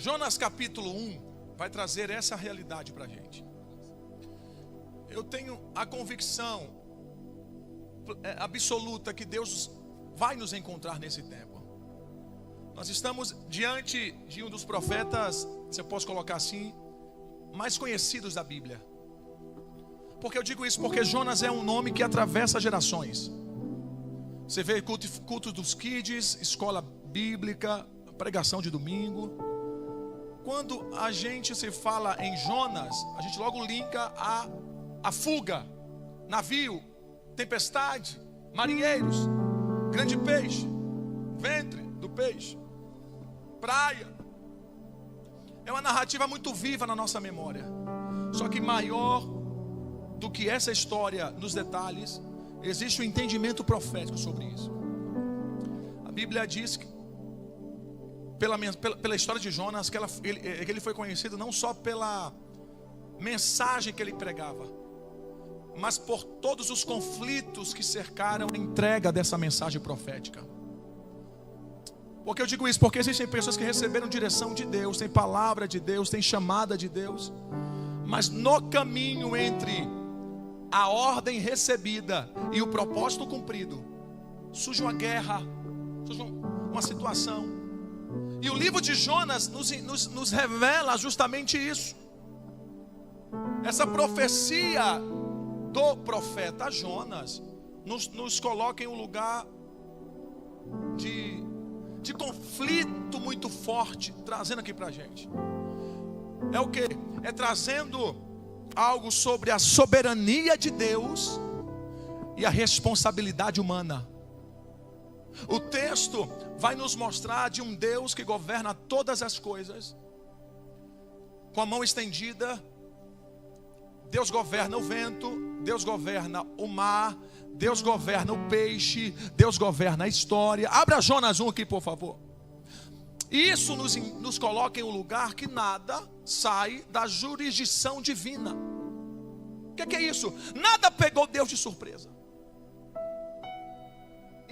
Jonas capítulo 1 vai trazer essa realidade para a gente. Eu tenho a convicção absoluta que Deus vai nos encontrar nesse tempo. Nós estamos diante de um dos profetas, se eu posso colocar assim, mais conhecidos da Bíblia. Por que eu digo isso? Porque Jonas é um nome que atravessa gerações. Você vê culto dos kids, escola bíblica, pregação de domingo. Quando a gente se fala em Jonas, a gente logo linka a fuga, navio, tempestade, marinheiros, grande peixe, ventre do peixe, praia. É uma narrativa muito viva na nossa memória. Só que maior do que essa história nos detalhes, existe um entendimento profético sobre isso. A Bíblia diz que pela história de Jonas, que ele foi conhecido não só pela mensagem que ele pregava, mas por todos os conflitos que cercaram a entrega dessa mensagem profética. Por que eu digo isso? Porque existem pessoas que receberam direção de Deus, tem palavra de Deus, tem chamada de Deus, mas no caminho entre a ordem recebida e o propósito cumprido, surge uma guerra, surge uma situação. E o livro de Jonas nos revela justamente isso. Essa profecia do profeta Jonas nos coloca em um lugar de conflito muito forte, trazendo aqui para a gente. É o que? É trazendo algo sobre a soberania de Deus e a responsabilidade humana. O texto vai nos mostrar de um Deus que governa todas as coisas, com a mão estendida. Deus governa o vento, Deus governa o mar, Deus governa o peixe, Deus governa a história. Abra Jonas 1 aqui, por favor. Isso nos coloca em um lugar que nada sai da jurisdição divina. O que é isso? Nada pegou Deus de surpresa.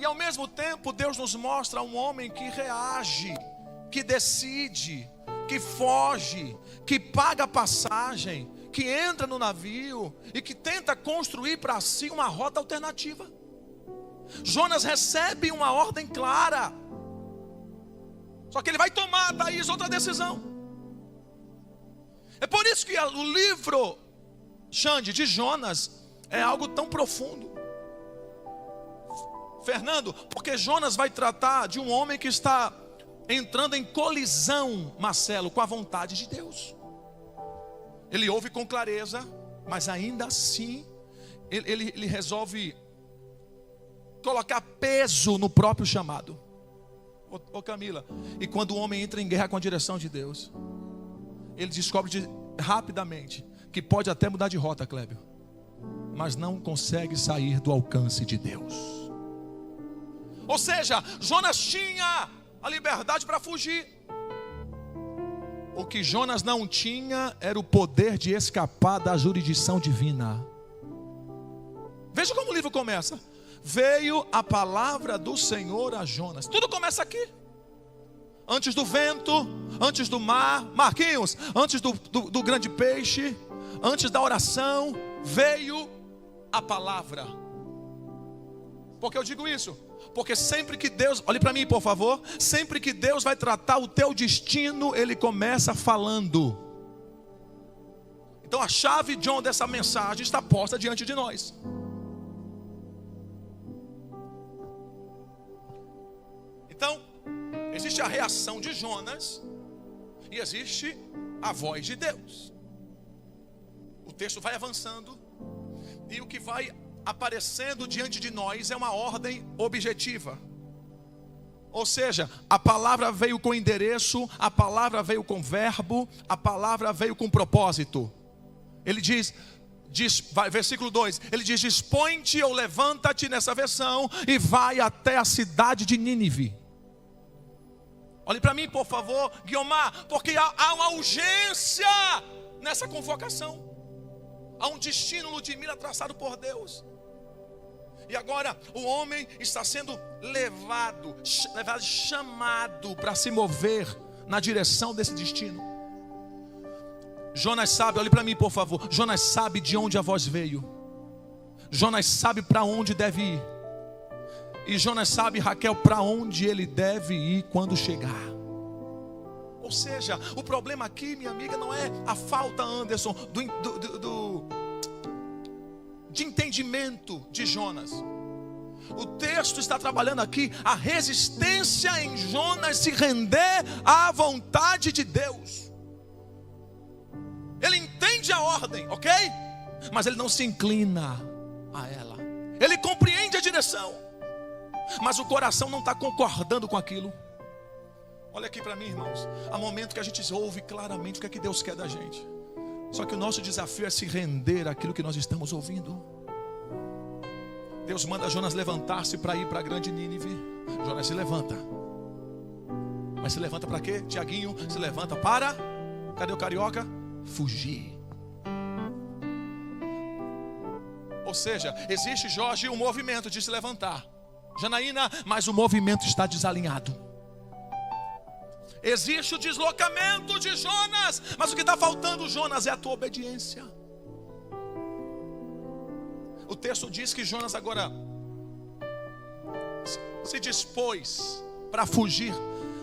E ao mesmo tempo Deus nos mostra um homem que reage, que decide, que foge, que paga passagem, que entra no navio e que tenta construir para si uma rota alternativa. Jonas recebe uma ordem clara, só que ele vai tomar, Thaís, outra decisão. É por isso que o livro, Xande, de Jonas é algo tão profundo, Fernando, porque Jonas vai tratar de um homem que está entrando em colisão, Marcelo, com a vontade de Deus. Ele ouve com clareza, mas ainda assim ele resolve colocar peso no próprio chamado. Ô Camila, e quando o homem entra em guerra com a direção de Deus, ele descobre rapidamente que pode até mudar de rota, Clébio, mas não consegue sair do alcance de Deus. Ou seja, Jonas tinha a liberdade para fugir. O que Jonas não tinha era o poder de escapar da jurisdição divina. Veja como o livro começa. Veio a palavra do Senhor a Jonas. Tudo começa aqui. Antes do vento, antes do mar, Marquinhos, antes do grande peixe, antes da oração, veio a palavra. Por que eu digo isso? Porque sempre que Deus, olhe para mim por favor, sempre que Deus vai tratar o teu destino, Ele começa falando. Então a chave, John, dessa mensagem está posta diante de nós. Então, existe a reação de Jonas e existe a voz de Deus. O texto vai avançando e o que vai aparecendo diante de nós é uma ordem objetiva. Ou seja, a palavra veio com endereço, a palavra veio com verbo, a palavra veio com propósito. Ele diz, versículo 2, ele diz: dispõe-te ou levanta-te, nessa versão, e vai até a cidade de Nínive. Olhe para mim por favor, Guiomar, porque há uma urgência nessa convocação. Há um destino, Ludmila, traçado por Deus. E agora o homem está sendo levado, chamado para se mover na direção desse destino. Jonas sabe, olhe para mim por favor. Jonas sabe de onde a voz veio. Jonas sabe para onde deve ir. E Jonas sabe, Raquel, para onde ele deve ir quando chegar. Ou seja, o problema aqui, minha amiga, não é a falta, Anderson, de entendimento de Jonas. O texto está trabalhando aqui a resistência em Jonas se render à vontade de Deus. Ele entende a ordem, ok? Mas ele não se inclina a ela. Ele compreende a direção, mas o coração não está concordando com aquilo. Olha aqui para mim, irmãos. Há momento que a gente ouve claramente o que é que Deus quer da gente. Só que o nosso desafio é se render àquilo que nós estamos ouvindo. Deus manda Jonas levantar-se para ir para a grande Nínive. Jonas se levanta. Mas se levanta para quê? Tiaguinho se levanta para... Cadê o carioca? Fugir. Ou seja, existe, Jorge, um movimento de se levantar. Janaína, mas o movimento está desalinhado. Existe o deslocamento de Jonas, mas o que está faltando, Jonas, é a tua obediência. O texto diz que Jonas agora se dispôs para fugir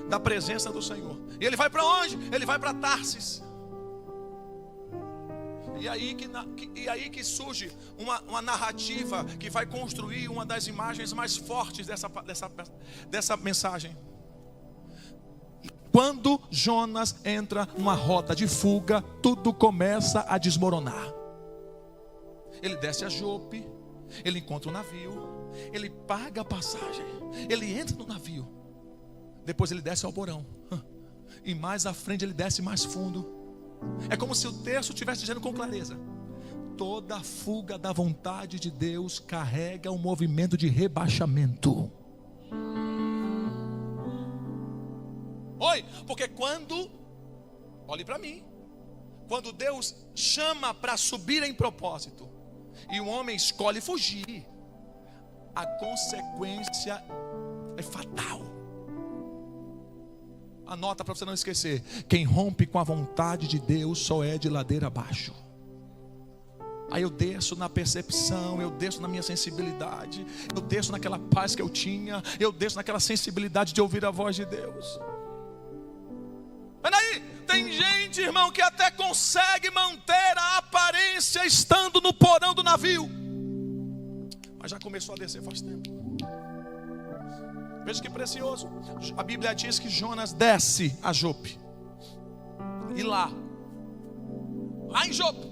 da presença do Senhor. E ele vai para onde? Ele vai para Tarsis. E aí que surge uma narrativa que vai construir uma das imagens mais fortes dessa mensagem. Quando Jonas entra numa rota de fuga, tudo começa a desmoronar. Ele desce a Jope, ele encontra um navio, ele paga a passagem, ele entra no navio, depois ele desce ao porão, e mais à frente ele desce mais fundo. É como se o texto estivesse dizendo com clareza: toda fuga da vontade de Deus carrega um movimento de rebaixamento. Oi, porque olhe para mim, quando Deus chama para subir em propósito, e o homem escolhe fugir, a consequência é fatal. Anota para você não esquecer: quem rompe com a vontade de Deus só é de ladeira abaixo. Aí eu desço na percepção, eu desço na minha sensibilidade, eu desço naquela paz que eu tinha, eu desço naquela sensibilidade de ouvir a voz de Deus. Peraí, tem gente, irmão, que até consegue manter a aparência estando no porão do navio, mas já começou a descer faz tempo. Veja que precioso. A Bíblia diz que Jonas desce a Jope. E lá em Jope,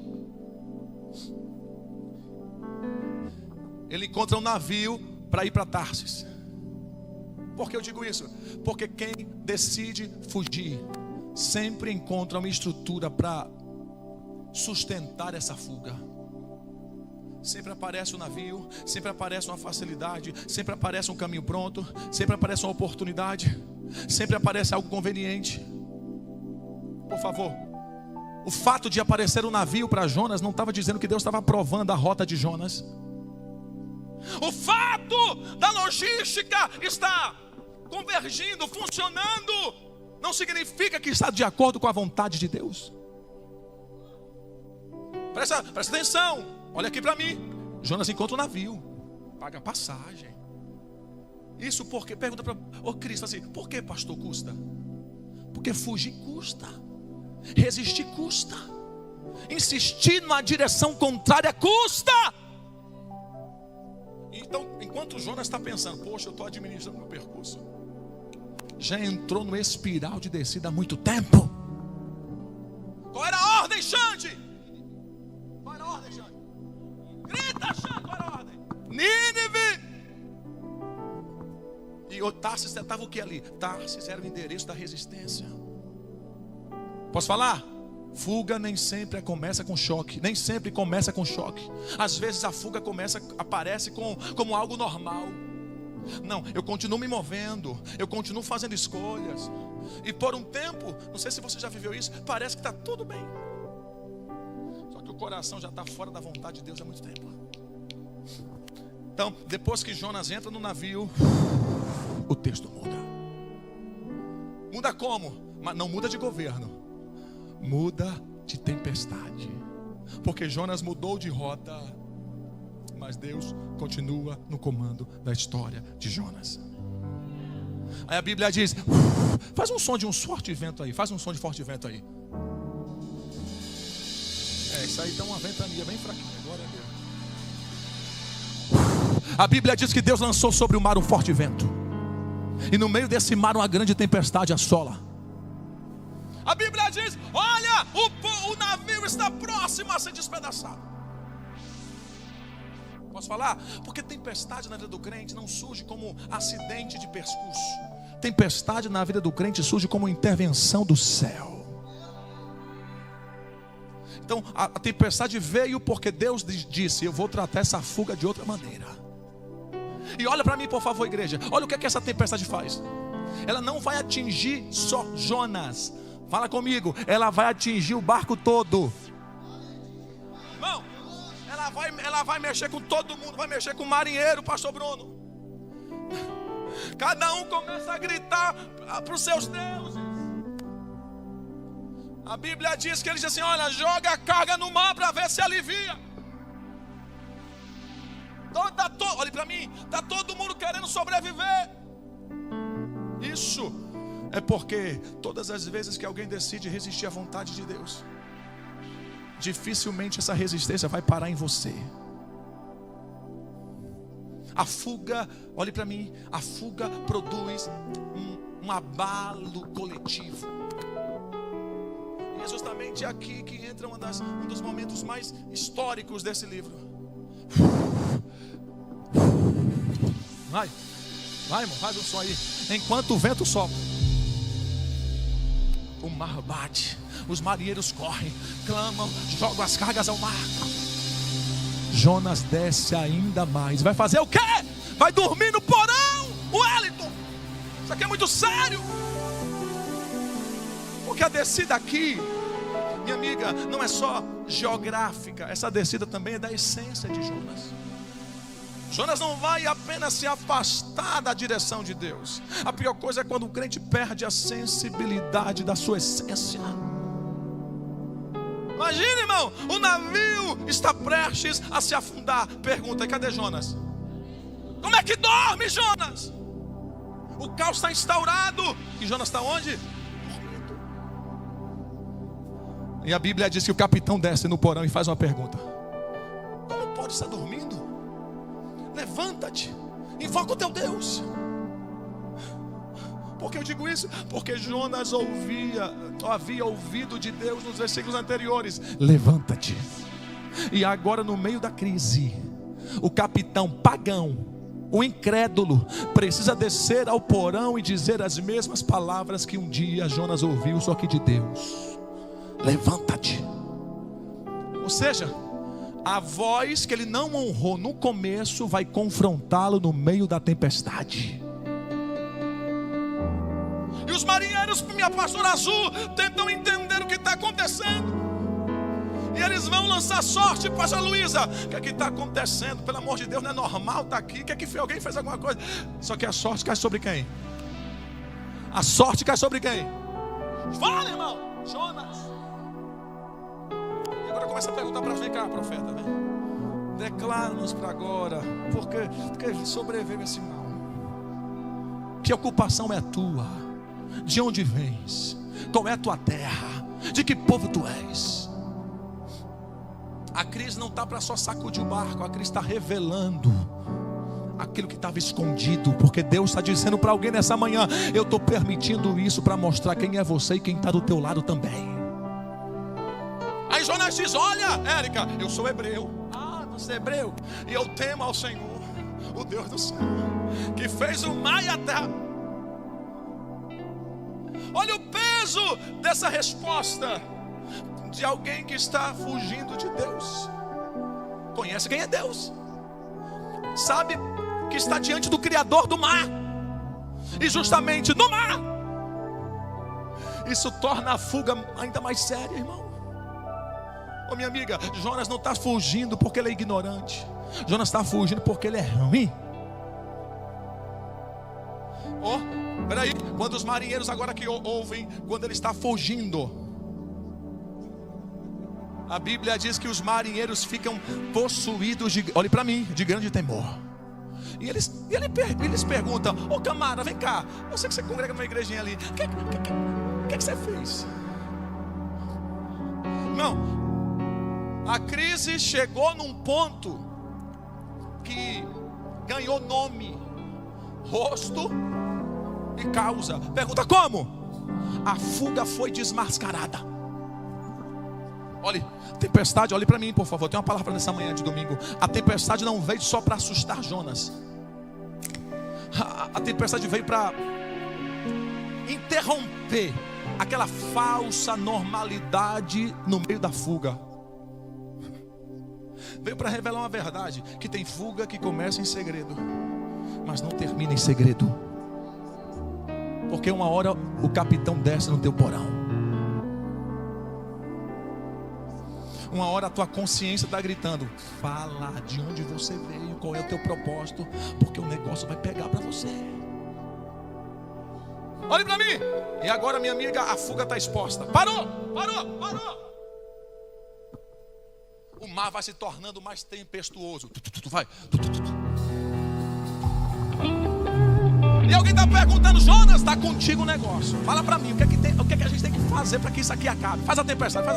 ele encontra um navio para ir para Tarsis. Por que eu digo isso? Porque quem decide fugir sempre encontra uma estrutura para sustentar essa fuga. Sempre aparece um navio, sempre aparece uma facilidade, sempre aparece um caminho pronto, sempre aparece uma oportunidade, sempre aparece algo conveniente. Por favor, o fato de aparecer um navio para Jonas não estava dizendo que Deus estava aprovando a rota de Jonas. O fato da logística estar convergindo, funcionando, não significa que está de acordo com a vontade de Deus. Presta atenção, olha aqui para mim. Jonas encontra um navio, paga a passagem. Isso porque, pergunta para Cristo assim: por que, pastor, custa? Porque fugir custa, resistir custa, insistir na direção contrária custa. Então, enquanto Jonas está pensando: poxa, eu estou administrando meu percurso, já entrou no espiral de descida há muito tempo. Qual era a ordem, Xande? Qual era a ordem, Xande? Grita, Xande, qual era a ordem? Nínive. E Tarsis estava o que ali? Tarsis era o endereço da resistência. Posso falar? Fuga nem sempre começa com choque. Nem sempre começa com choque. Às vezes a fuga aparece como algo normal. Não, eu continuo me movendo, eu continuo fazendo escolhas, e por um tempo, não sei se você já viveu isso, parece que está tudo bem, só que o coração já está fora da vontade de Deus há muito tempo. Então, depois que Jonas entra no navio, o texto muda. Muda como? Mas não muda de governo, muda de tempestade. Porque Jonas mudou de rota, mas Deus continua no comando da história de Jonas. Aí a Bíblia diz: faz um som de um forte vento aí. Faz um som de forte vento aí. Isso aí dá uma ventania bem fraquinha. Glória a Deus. A Bíblia diz que Deus lançou sobre o mar um forte vento, e no meio desse mar uma grande tempestade assola. A Bíblia diz: olha, o navio está próximo a ser despedaçado. Posso falar? Porque tempestade na vida do crente não surge como acidente de percurso. Tempestade na vida do crente surge como intervenção do céu. Então a tempestade veio porque Deus disse: eu vou tratar essa fuga de outra maneira. E olha para mim, por favor, igreja. Olha o que essa tempestade faz. Ela não vai atingir só Jonas. Fala comigo. Ela vai atingir o barco todo. Irmão, ela vai mexer com todo mundo. Vai mexer com o marinheiro, pastor Bruno. Cada um começa a gritar para os seus deuses. A Bíblia diz que ele diz assim: olha, joga a carga no mar para ver se alivia. Olhe para mim, está todo mundo querendo sobreviver. Isso é porque todas as vezes que alguém decide resistir à vontade de Deus, dificilmente essa resistência vai parar em você. A fuga, olhe para mim, a fuga produz um abalo coletivo. E é justamente aqui que entra um dos momentos mais históricos desse livro. Vai, irmão, faz um som aí. Enquanto o vento sopra, o mar bate, os marinheiros correm, clamam, jogam as cargas ao mar. Jonas desce ainda mais. Vai fazer o quê? Vai dormir no porão, Wellington. Isso aqui é muito sério. Porque a descida aqui, minha amiga, não é só geográfica. Essa descida também é da essência de Jonas. Jonas não vai apenas se afastar da direção de Deus. A pior coisa é quando o crente perde a sensibilidade da sua essência. Imagina, irmão, o navio está prestes a se afundar. Pergunta: cadê Jonas? Como é que dorme Jonas? O caos está instaurado. E Jonas está onde? Dormindo. E a Bíblia diz que o capitão desce no porão e faz uma pergunta: como pode estar dormindo? Levanta-te, invoca o teu Deus. Por que eu digo isso? Porque Jonas havia ouvido de Deus nos versículos anteriores: levanta-te. E agora, no meio da crise, o capitão pagão, o incrédulo, precisa descer ao porão e dizer as mesmas palavras que um dia Jonas ouviu, só que de Deus: levanta-te. Ou seja, a voz que ele não honrou no começo vai confrontá-lo no meio da tempestade. E os marinheiros, minha pastora Azul, tentam entender o que está acontecendo. E eles vão lançar sorte, pastor Luísa. O que é que está acontecendo? Pelo amor de Deus, não é normal estar aqui. O que é que alguém fez alguma coisa? Só que a sorte cai sobre quem? A sorte cai sobre quem? Fala, irmão. Jonas. E agora começa a perguntar para vem cá, profeta, né? Declara-nos para agora, porque sobreviveu esse mal. Que ocupação é tua? De onde vens? Qual é a tua terra? De que povo tu és? A crise não está para só sacudir o barco. A crise está revelando aquilo que estava escondido. Porque Deus está dizendo para alguém nessa manhã: eu estou permitindo isso para mostrar quem é você e quem está do teu lado também. Aí Jonas diz: olha, Érica, eu sou hebreu. Ah, você é hebreu? E eu temo ao Senhor, o Deus do céu, que fez o mar e a terra. Olha o peso dessa resposta de alguém que está fugindo de Deus. Conhece quem é Deus, sabe que está diante do Criador do mar. E justamente no mar, isso torna a fuga ainda mais séria, irmão. Ô minha amiga, Jonas não está fugindo porque ele é ignorante. Jonas está fugindo porque ele é ruim. Oh, peraí. Quando os marinheiros agora que ouvem, quando ele está fugindo, a Bíblia diz que os marinheiros ficam possuídos de, olhe para mim, de grande temor. E eles perguntam: ô camarada, vem cá, eu sei que você congrega numa igrejinha ali, o que você fez? Não, a crise chegou num ponto que ganhou nome, rosto e causa. Pergunta: como? A fuga foi desmascarada. Olhe, tempestade, olhe para mim, por favor. Tem uma palavra nessa manhã de domingo. A tempestade não veio só para assustar Jonas. A tempestade veio para interromper aquela falsa normalidade no meio da fuga. Veio para revelar uma verdade: que tem fuga que começa em segredo, mas não termina em segredo. Porque uma hora o capitão desce no teu porão. Uma hora a tua consciência está gritando: fala de onde você veio, qual é o teu propósito, porque o negócio vai pegar para você. Olhe para mim. E agora, minha amiga, a fuga está exposta. Parou. O mar vai se tornando mais tempestuoso. Vai. E alguém está perguntando: Jonas, está contigo o negócio. Fala para mim, o que é que a gente tem que fazer para que isso aqui acabe? Faz a tempestade.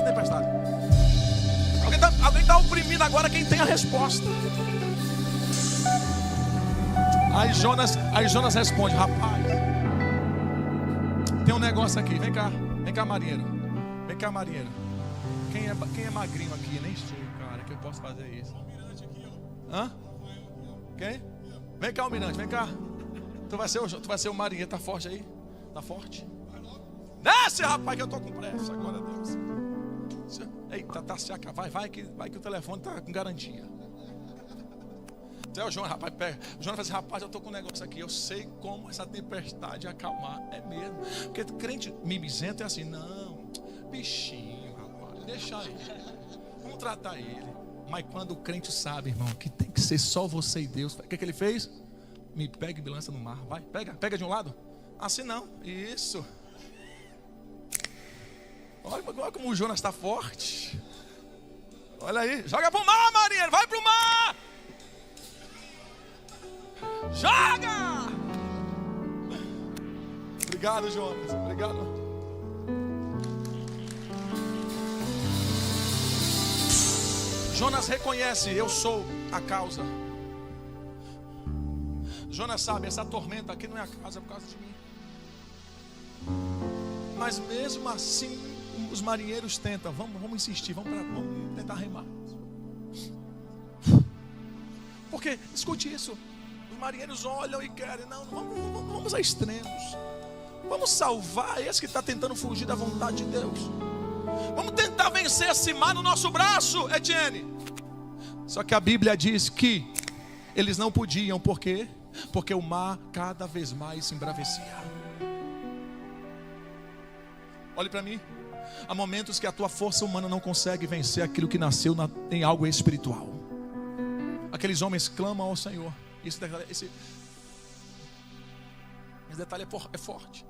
Alguém está oprimindo agora quem tem a resposta. Aí Jonas responde: rapaz, tem um negócio aqui. Vem cá, marinheiro. Quem é magrinho aqui? Nem sei, cara, que eu posso fazer isso. Hã? Quem? Vem cá, almirante, vem cá. Tu vai ser o marinheiro, tá forte aí? Tá forte? Desce, rapaz, que eu tô com pressa. Agora, Deus. Eita, tá se acabando. Vai que o telefone tá com garantia. O Jonas, rapaz, pega. O Jonas fala assim: rapaz, eu tô com um negócio aqui. Eu sei como essa tempestade acalmar. É mesmo. Porque crente mimizento é assim: não, bichinho, rapaz, deixa ele. Vamos tratar ele. Mas quando o crente sabe, irmão, que tem que ser só você e Deus, o que ele fez? Me pega e me lança no mar. Vai, pega de um lado. Assim não. Isso. Olha como o Jonas está forte. Olha aí. Joga pro mar, marinheiro. Vai pro mar. Joga. Obrigado, Jonas. Obrigado. Jonas reconhece: eu sou a causa. Jonas sabe: essa tormenta aqui não é a causa, é por causa de mim. Mas mesmo assim, os marinheiros tentam. Vamos insistir, vamos tentar remar. Porque, escute isso, os marinheiros olham e querem: não vamos a extremos. Vamos salvar esse que está tentando fugir da vontade de Deus. Vamos tentar vencer esse mar no nosso braço, Etienne. Só que a Bíblia diz que eles não podiam. Por quê? Porque o mar cada vez mais se embravecia. Olhe para mim. Há momentos que a tua força humana não consegue vencer aquilo que nasceu em algo espiritual. Aqueles homens clamam ao Senhor. Esse detalhe é forte.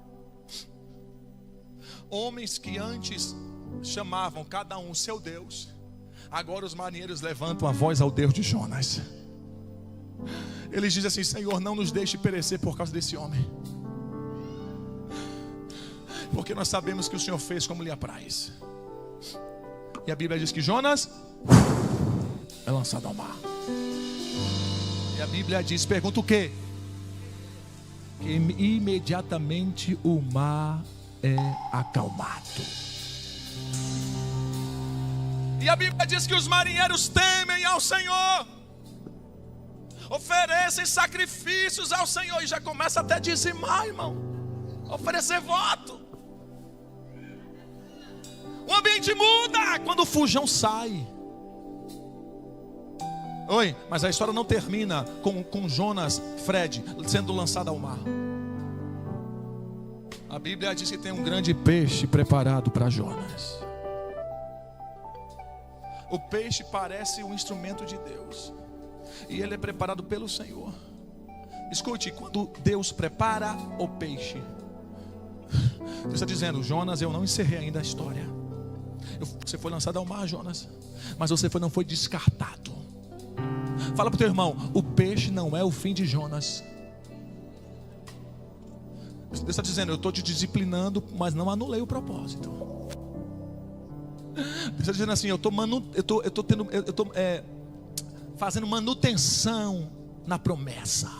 Homens que antes chamavam cada um seu Deus, agora os marinheiros levantam a voz ao Deus de Jonas. Eles dizem assim: Senhor, não nos deixe perecer por causa desse homem, porque nós sabemos que o Senhor fez como lhe apraz. E a Bíblia diz que Jonas é lançado ao mar. E a Bíblia diz, pergunta o quê? Que imediatamente o mar é acalmado. E a Bíblia diz que os marinheiros temem ao Senhor, oferecem sacrifícios ao Senhor. E já começa até a dizimar, irmão, oferecer voto. O ambiente muda quando o fujão sai. Oi, mas a história não termina com Jonas, Fred, sendo lançado ao mar. A Bíblia diz que tem um grande peixe preparado para Jonas. O peixe parece um instrumento de Deus, e ele é preparado pelo Senhor. Escute, quando Deus prepara o peixe, Deus está dizendo: Jonas, eu não encerrei ainda a história. Você foi lançado ao mar, Jonas, mas você não foi descartado. Fala para o teu irmão: o peixe não é o fim de Jonas. Deus está dizendo: eu estou te disciplinando, mas não anulei o propósito. Deus está dizendo assim: eu estou fazendo manutenção na promessa.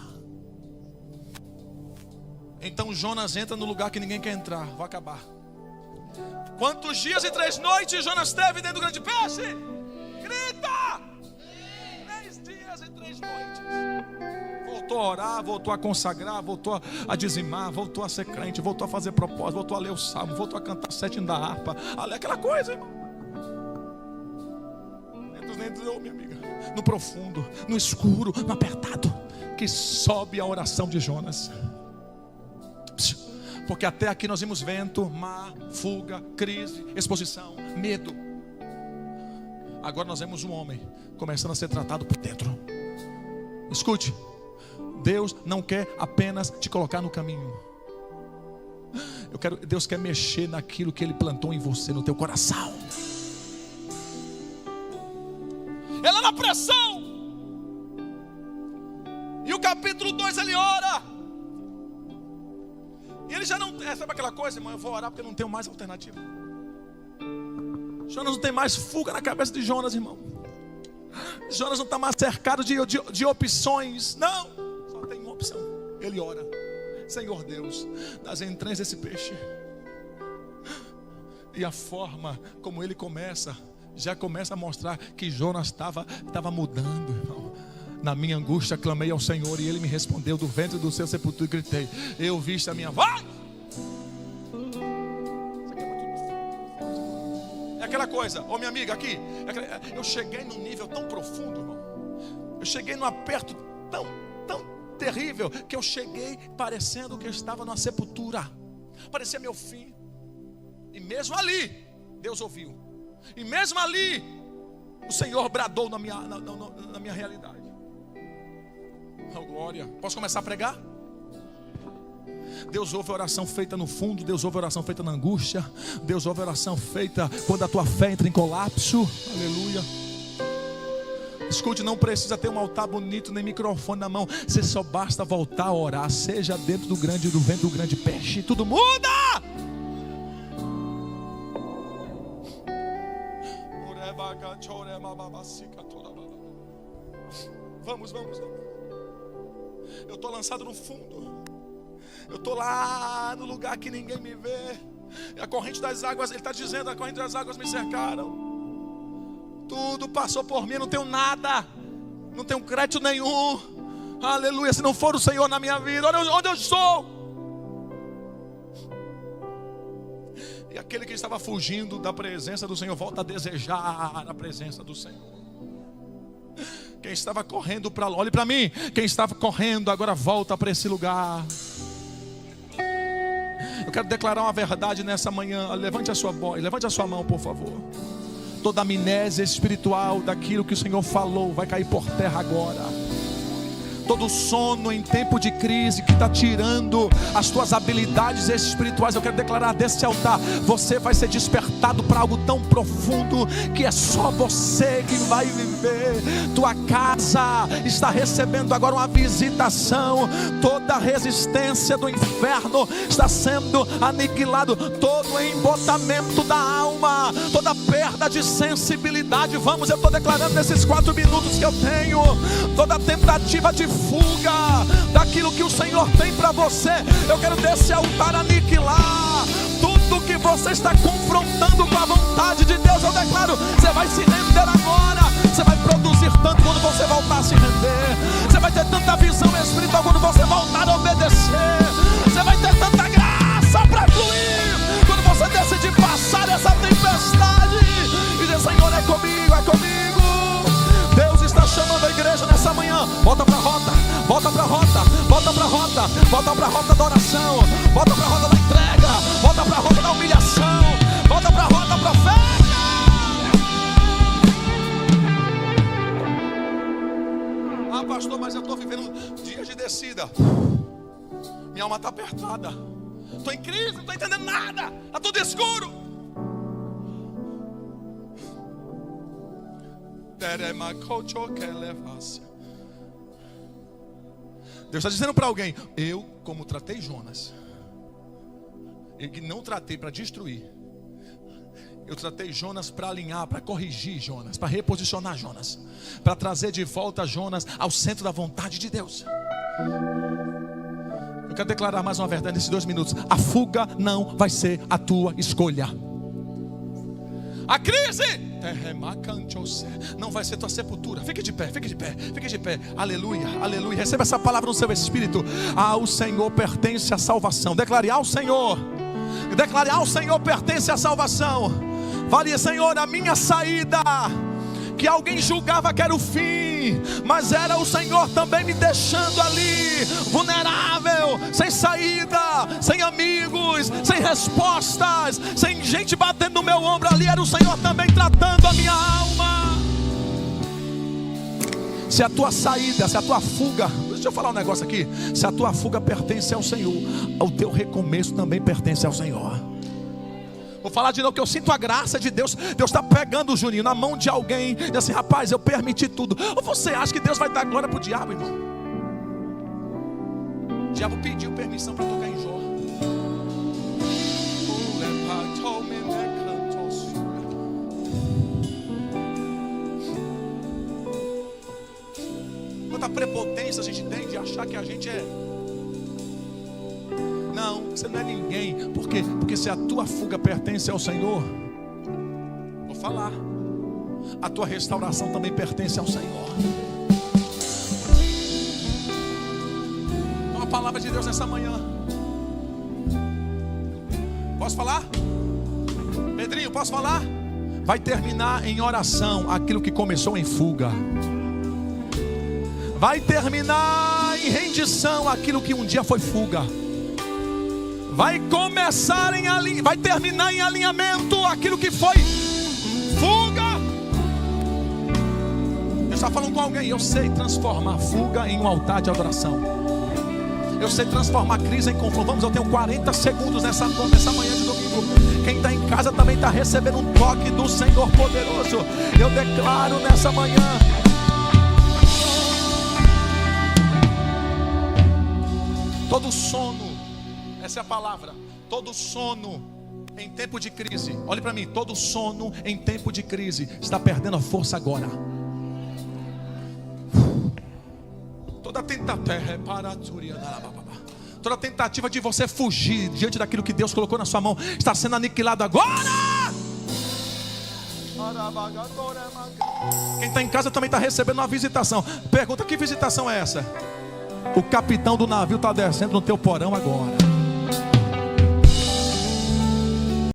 Então Jonas entra no lugar que ninguém quer entrar. Vou acabar. Quantos dias e 3 noites Jonas teve dentro do grande peixe? Grita! 3 dias e 3 noites. Voltou a orar, voltou a consagrar, voltou a dizimar, voltou a ser crente, voltou a fazer propósito, voltou a ler o salmo, voltou a cantar 7 da harpa, a ler aquela coisa, irmão. Dentro, minha amiga, no profundo, no escuro, no apertado, que sobe a oração de Jonas. Porque até aqui nós vimos vento, mar, fuga, crise, exposição, medo. Agora nós vemos um homem começando a ser tratado por dentro. Escute, Deus não quer apenas te colocar no caminho. Deus quer mexer naquilo que Ele plantou em você, no teu coração. Ela na pressão. E o capítulo 2 ele ora. E ele já não... sabe aquela coisa, irmão? Eu vou orar porque eu não tenho mais alternativa. Jonas não tem mais fuga na cabeça de Jonas, irmão. Jonas não está mais cercado de opções. Não, só tem uma opção. Ele ora: Senhor Deus, das entranhas desse peixe. E a forma como ele começa, já começa a mostrar que Jonas estava mudando, irmão. Na minha angústia clamei ao Senhor e Ele me respondeu do ventre do seu sepulcro e gritei. Eu viste a minha voz. É aquela coisa, ô minha amiga aqui, eu cheguei num nível tão profundo, irmão. Eu cheguei num aperto tão terrível, que eu cheguei parecendo que eu estava numa sepultura. Parecia meu fim. E mesmo ali, Deus ouviu. E mesmo ali, o Senhor bradou na minha realidade. Oh, glória. Posso começar a pregar? Deus ouve a oração feita no fundo. Deus ouve a oração feita na angústia. Deus ouve a oração feita quando a tua fé entra em colapso. Aleluia. Escute, não precisa ter um altar bonito nem microfone na mão. Você só basta voltar a orar. Seja dentro do ventre do grande peixe. Tudo muda. Vamos. Eu estou lançado no fundo. Eu estou lá no lugar que ninguém me vê. A corrente das águas, ele está dizendo, a corrente das águas me cercaram. Tudo passou por mim, não tenho nada. Não tenho crédito nenhum. Aleluia, se não for o Senhor na minha vida, olha onde eu estou. E aquele que estava fugindo da presença do Senhor volta a desejar a presença do Senhor. Quem estava correndo para lá, olhe para mim. Quem estava correndo agora volta para esse lugar. Eu quero declarar uma verdade nessa manhã. Levante a sua voz, levante a sua mão, por favor. Toda amnésia espiritual daquilo que o Senhor falou vai cair por terra agora. Todo sono em tempo de crise que está tirando as tuas habilidades espirituais, eu quero declarar desse altar: você vai ser despertado para algo tão profundo que é só você que vai viver. Tua casa está recebendo agora uma visitação. Toda a resistência do inferno está sendo aniquilado. Todo embotamento da alma, toda perda de sensibilidade. Vamos, eu estou declarando nesses 4 minutos que eu tenho. Toda tentativa de fuga daquilo que o Senhor tem para você, eu quero desse altar aniquilar. Tudo que você está confrontando com a vontade de Deus, eu declaro, você vai se render agora. Você vai produzir tanto quando você voltar a se render. Você vai ter tanta visão espiritual quando você voltar a obedecer. Você vai ter tanta graça para fluir quando você decidir passar essa tempestade e dizer: Senhor, é comigo, é comigo. Deus está chamando a igreja nessa manhã. Volta para a rota, volta para a rota, volta para a rota, volta para a rota da oração, volta para a rota da entrega, volta para a rota da humilhação, volta para a rota profética. Ah, pastor, mas eu estou vivendo dias de descida. Minha alma está apertada. Estou em crise, não estou entendendo nada. Está tudo escuro. Deus está dizendo para alguém: eu, como tratei Jonas, e que não tratei para destruir, eu tratei Jonas para alinhar, para corrigir Jonas, para reposicionar Jonas, para trazer de volta Jonas ao centro da vontade de Deus. Eu quero declarar mais uma verdade nesses 2 minutos: a fuga não vai ser a tua escolha. A crise não vai ser tua sepultura. Fique de pé, fique de pé, fique de pé. Aleluia, aleluia. Receba essa palavra no seu espírito. Ao Senhor pertence a salvação. Declare: ao Senhor. Declare: ao Senhor pertence a salvação. Fale: Senhor, a minha saída, que alguém julgava que era o fim, mas era o Senhor também me deixando ali, vulnerável, sem saída, sem amigos, sem respostas, sem gente batendo no meu ombro ali. Era o Senhor também tratando a minha alma. Se a tua saída, se a tua fuga, deixa eu falar um negócio aqui. Se a tua fuga pertence ao Senhor, o teu recomeço também pertence ao Senhor. Vou falar de novo, que eu sinto a graça de Deus. Deus está pegando o Juninho na mão de alguém, e assim: rapaz, eu permiti tudo. Ou você acha que Deus vai dar glória para o diabo, irmão? O diabo pediu permissão para tocar em Jó. Quanta prepotência a gente tem de achar que a gente é... Não, você não é ninguém. Por quê? Porque se a tua fuga pertence ao Senhor, vou falar, a tua restauração também pertence ao Senhor. Então a palavra de Deus nessa manhã. Posso falar? Pedrinho, posso falar? Vai terminar em oração aquilo que começou em fuga. Vai terminar em rendição aquilo que um dia foi fuga. Vai terminar em alinhamento aquilo que foi fuga. Eu estava falando com alguém: eu sei transformar fuga em um altar de adoração. Eu sei transformar crise em confronto. Vamos, eu tenho 40 segundos nessa manhã de domingo. Quem está em casa também está recebendo um toque do Senhor poderoso. Eu declaro nessa manhã: todo sono, essa é a palavra, todo sono em tempo de crise, olhe para mim, todo sono em tempo de crise está perdendo a força agora. Toda tentativa de você fugir diante daquilo que Deus colocou na sua mão está sendo aniquilado agora. Quem está em casa também está recebendo uma visitação. Pergunta: que visitação é essa? O capitão do navio está descendo no teu porão agora.